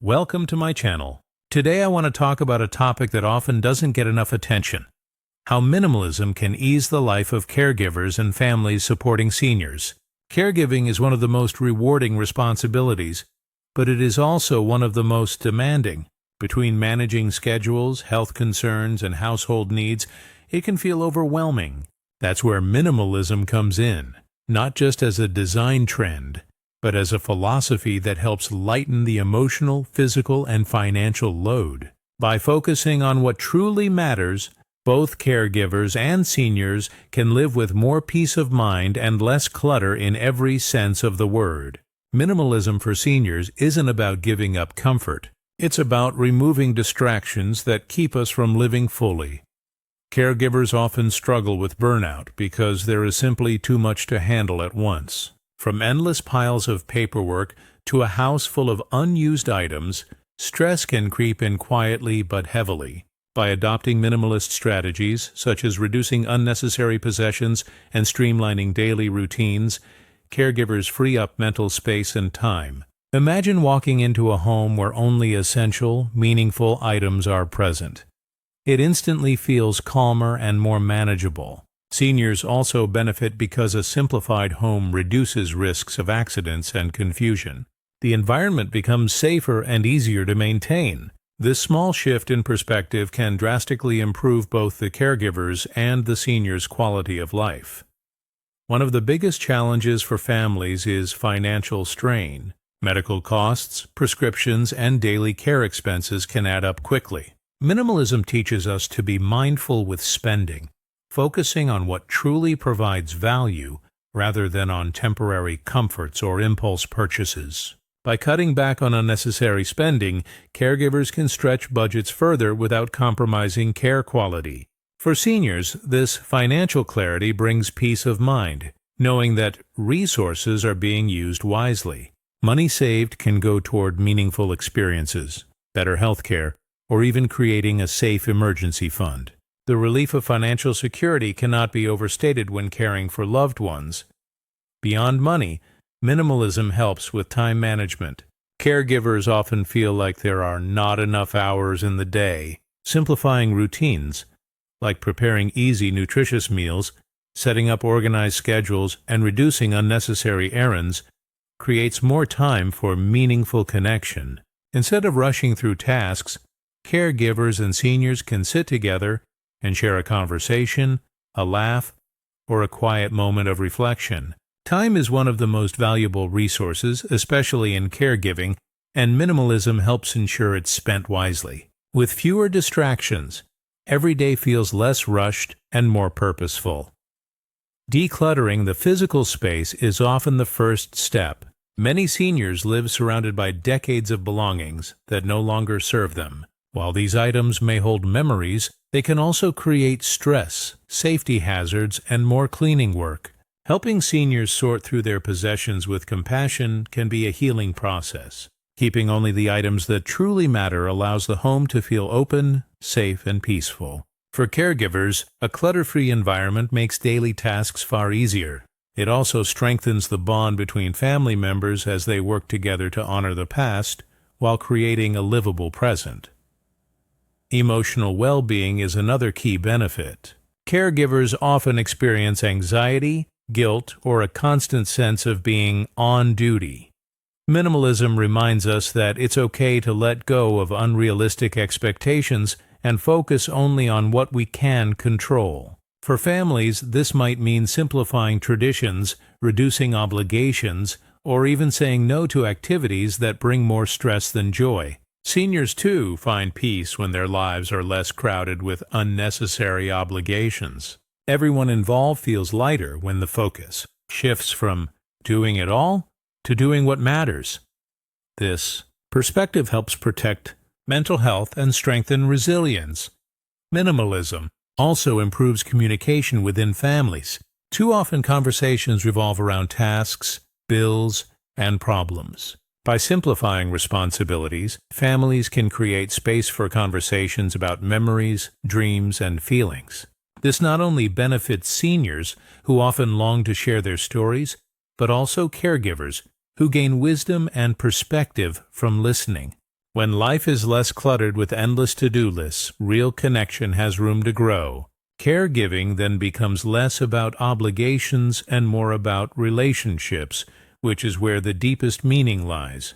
Welcome to my channel. Today I want to talk about a topic that often doesn't get enough attention: how minimalism can ease the life of caregivers and families supporting seniors. Caregiving is one of the most rewarding responsibilities, but it is also one of the most demanding. Between managing schedules, health concerns, and household needs, it can feel overwhelming. That's where minimalism comes in, not just as a design trend, but as a philosophy that helps lighten the emotional, physical, and financial load. By focusing on what truly matters, both caregivers and seniors can live with more peace of mind and less clutter in every sense of the word. Minimalism for seniors isn't about giving up comfort. It's about removing distractions that keep us from living fully. Caregivers often struggle with burnout because there is simply too much to handle at once. From endless piles of paperwork to a house full of unused items, stress can creep in quietly but heavily. By adopting minimalist strategies, such as reducing unnecessary possessions and streamlining daily routines, caregivers free up mental space and time. Imagine walking into a home where only essential, meaningful items are present. It instantly feels calmer and more manageable. Seniors also benefit because a simplified home reduces risks of accidents and confusion. The environment becomes safer and easier to maintain. This small shift in perspective can drastically improve both the caregivers' and the seniors' quality of life. One of the biggest challenges for families is financial strain. Medical costs, prescriptions, and daily care expenses can add up quickly. Minimalism teaches us to be mindful with spending, focusing on what truly provides value rather than on temporary comforts or impulse purchases. By cutting back on unnecessary spending, caregivers can stretch budgets further without compromising care quality. For seniors, this financial clarity brings peace of mind, knowing that resources are being used wisely. Money saved can go toward meaningful experiences, better health care, or even creating a safe emergency fund. The relief of financial security cannot be overstated when caring for loved ones. Beyond money, minimalism helps with time management. Caregivers often feel like there are not enough hours in the day. Simplifying routines, like preparing easy, nutritious meals, setting up organized schedules, and reducing unnecessary errands, creates more time for meaningful connection. Instead of rushing through tasks, caregivers and seniors can sit together and share a conversation, a laugh, or a quiet moment of reflection. Time is one of the most valuable resources, especially in caregiving, and minimalism helps ensure it's spent wisely. With fewer distractions, every day feels less rushed and more purposeful. Decluttering the physical space is often the first step. Many seniors live surrounded by decades of belongings that no longer serve them. While these items may hold memories, they can also create stress, safety hazards, and more cleaning work. Helping seniors sort through their possessions with compassion can be a healing process. Keeping only the items that truly matter allows the home to feel open, safe, and peaceful. For caregivers, a clutter-free environment makes daily tasks far easier. It also strengthens the bond between family members as they work together to honor the past while creating a livable present. Emotional well-being is another key benefit. Caregivers often experience anxiety, guilt, or a constant sense of being on duty. Minimalism reminds us that it's okay to let go of unrealistic expectations and focus only on what we can control. For families, this might mean simplifying traditions, reducing obligations, or even saying no to activities that bring more stress than joy. Seniors, too, find peace when their lives are less crowded with unnecessary obligations. Everyone involved feels lighter when the focus shifts from doing it all to doing what matters. This perspective helps protect mental health and strengthen resilience. Minimalism also improves communication within families. Too often conversations revolve around tasks, bills, and problems. By simplifying responsibilities, families can create space for conversations about memories, dreams, and feelings. This not only benefits seniors, who often long to share their stories, but also caregivers, who gain wisdom and perspective from listening. When life is less cluttered with endless to-do lists, real connection has room to grow. Caregiving then becomes less about obligations and more about relationships, which is where the deepest meaning lies.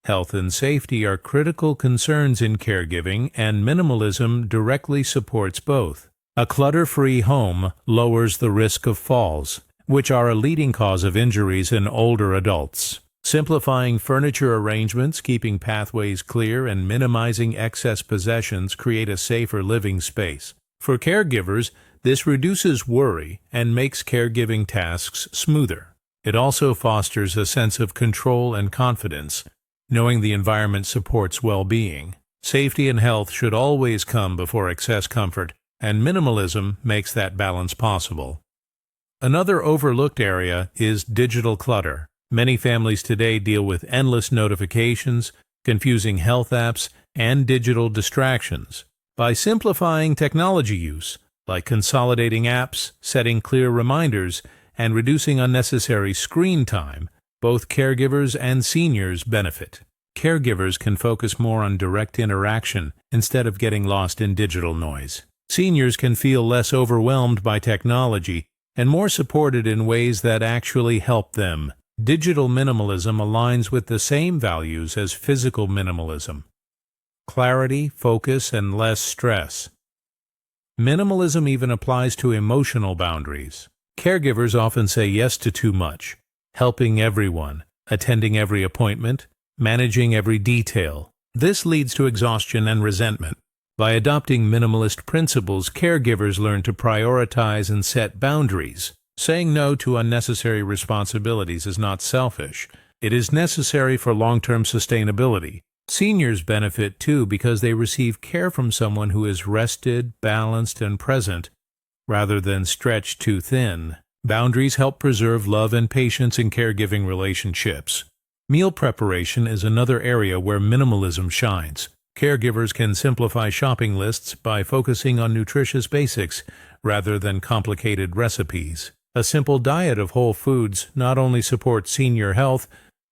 Health and safety are critical concerns in caregiving, and minimalism directly supports both. A clutter-free home lowers the risk of falls, which are a leading cause of injuries in older adults. Simplifying furniture arrangements, keeping pathways clear, and minimizing excess possessions create a safer living space. For caregivers, this reduces worry and makes caregiving tasks smoother. It also fosters a sense of control and confidence, knowing the environment supports well-being. Safety and health should always come before excess comfort, and minimalism makes that balance possible. Another overlooked area is digital clutter. Many families today deal with endless notifications, confusing health apps, and digital distractions. By simplifying technology use, like consolidating apps, setting clear reminders, and reducing unnecessary screen time, both caregivers and seniors benefit. Caregivers can focus more on direct interaction instead of getting lost in digital noise. Seniors can feel less overwhelmed by technology and more supported in ways that actually help them. Digital minimalism aligns with the same values as physical minimalism: clarity, focus, and less stress. Minimalism even applies to emotional boundaries. Caregivers often say yes to too much, helping everyone, attending every appointment, managing every detail. This leads to exhaustion and resentment. By adopting minimalist principles, caregivers learn to prioritize and set boundaries. Saying no to unnecessary responsibilities is not selfish. It is necessary for long-term sustainability. Seniors benefit too because they receive care from someone who is rested, balanced, and present, rather than stretched too thin. Boundaries help preserve love and patience in caregiving relationships. Meal preparation is another area where minimalism shines. Caregivers can simplify shopping lists by focusing on nutritious basics rather than complicated recipes. A simple diet of whole foods not only supports senior health,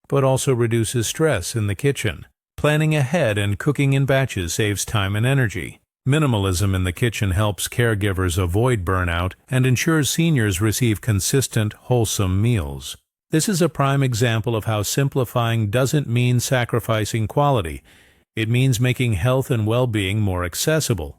but also reduces stress in the kitchen. Planning ahead and cooking in batches saves time and energy. Minimalism in the kitchen helps caregivers avoid burnout and ensures seniors receive consistent, wholesome meals. This is a prime example of how simplifying doesn't mean sacrificing quality. It means making health and well-being more accessible.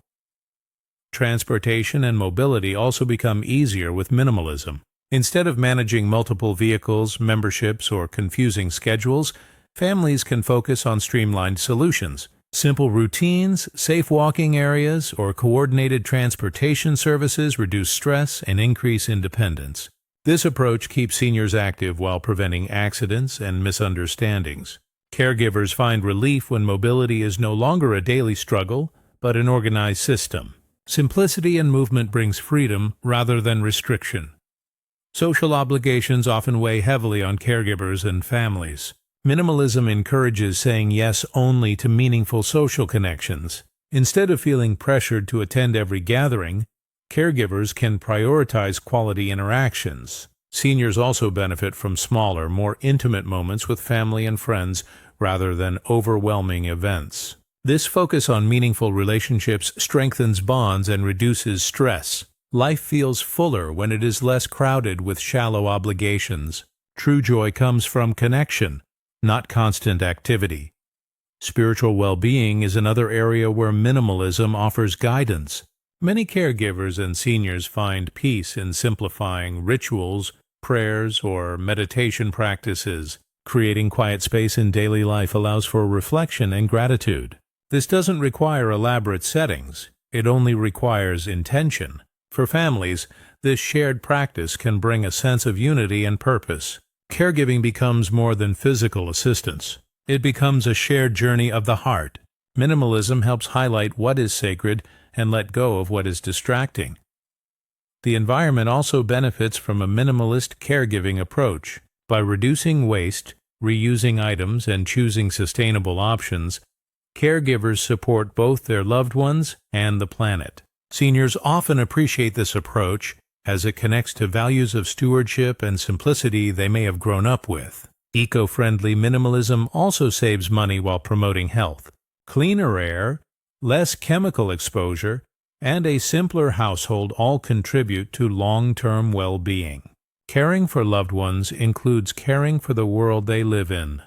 Transportation and mobility also become easier with minimalism. Instead of managing multiple vehicles, memberships, or confusing schedules, families can focus on streamlined solutions. Simple routines, safe walking areas, or coordinated transportation services reduce stress and increase independence. This approach keeps seniors active while preventing accidents and misunderstandings. Caregivers find relief when mobility is no longer a daily struggle, but an organized system. Simplicity and movement brings freedom rather than restriction. Social obligations often weigh heavily on caregivers and families. Minimalism encourages saying yes only to meaningful social connections. Instead of feeling pressured to attend every gathering, caregivers can prioritize quality interactions. Seniors also benefit from smaller, more intimate moments with family and friends rather than overwhelming events. This focus on meaningful relationships strengthens bonds and reduces stress. Life feels fuller when it is less crowded with shallow obligations. True joy comes from connection, not constant activity. Spiritual well-being is another area where minimalism offers guidance. Many caregivers and seniors find peace in simplifying rituals, prayers, or meditation practices. Creating quiet space in daily life allows for reflection and gratitude. This doesn't require elaborate settings. It only requires intention. For families, this shared practice can bring a sense of unity and purpose. Caregiving becomes more than physical assistance. It becomes a shared journey of the heart. Minimalism helps highlight what is sacred and let go of what is distracting. The environment also benefits from a minimalist caregiving approach. By reducing waste, reusing items, and choosing sustainable options, caregivers support both their loved ones and the planet. Seniors often appreciate this approach as it connects to values of stewardship and simplicity they may have grown up with. Eco-friendly minimalism also saves money while promoting health. Cleaner air, less chemical exposure, and a simpler household all contribute to long-term well-being. Caring for loved ones includes caring for the world they live in.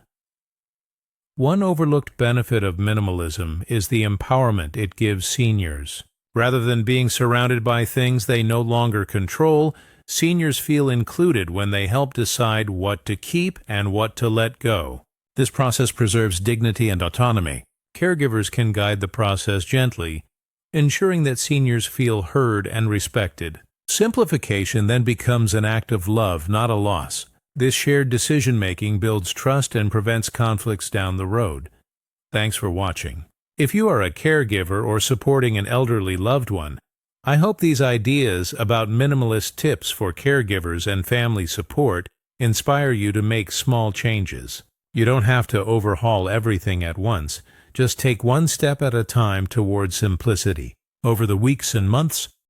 One overlooked benefit of minimalism is the empowerment it gives seniors. Rather than being surrounded by things they no longer control, seniors feel included when they help decide what to keep and what to let go. This process preserves dignity and autonomy. Caregivers can guide the process gently, ensuring that seniors feel heard and respected. Simplification then becomes an act of love, not a loss. This shared decision-making builds trust and prevents conflicts down the road. Thanks for watching. If you are a caregiver or supporting an elderly loved one, I hope these ideas about minimalist tips for caregivers and family support inspire you to make small changes. You don't have to overhaul everything at once. Just take one step at a time toward simplicity. Over the weeks and months,